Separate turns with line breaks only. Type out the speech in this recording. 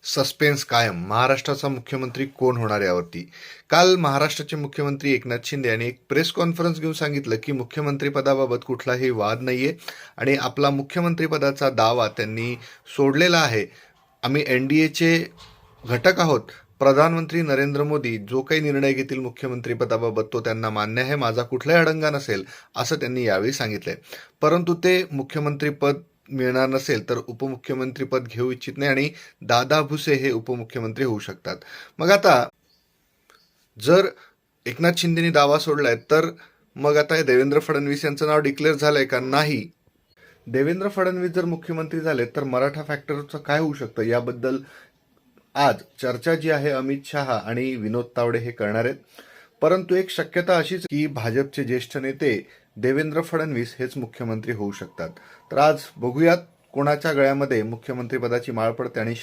Suspense कायम. महाराष्ट्राचा मुख्यमंत्री कोण होणार यावरती. काल महाराष्ट्राचे मुख्यमंत्री एकनाथ शिंदे यांनी एक प्रेस कॉन्फरन्स घेऊन सांगितलं की मुख्यमंत्रीपदाबाबत कुठलाही वाद नाहीये आणि आपला मुख्यमंत्रीपदाचा दावा त्यांनी सोडलेला आहे. आम्ही एनडीएचे घटक आहोत. प्रधानमंत्री नरेंद्र मोदी जो काही निर्णय घेतील मुख्यमंत्रीपदाबाबत तो त्यांना मान्य आहे. माझा कुठलाही अडंगा नसेल असं त्यांनी यावेळी सांगितलंय. परंतु ते मुख्यमंत्रीपद मिळणार नसेल तर उपमुख्यमंत्रीपद घेऊ इच्छित नाही आणि दादा भुसे हे उपमुख्यमंत्री होऊ शकतात. मग आता जर एकनाथ शिंदेनी दावा सोडलाय तर मग आता देवेंद्र फडणवीस यांचं नाव डिक्लेअर झालंय का? नाही. देवेंद्र फडणवीस जर मुख्यमंत्री झाले तर मराठा फॅक्टरचं काय होऊ शकतं याबद्दल आज चर्चा जी आहे अमित शहा आणि विनोद तावडे हे करणार आहेत. परंतु एक शक्यता अशीच की भाजपचे ज्येष्ठ नेते देवेंद्र फडणवीस हेच मुख्यमंत्री होऊ शकतात. तर आज बघूयात कोणाच्या गळ्यामध्ये मुख्यमंत्रीपदाची माळ पडते आणि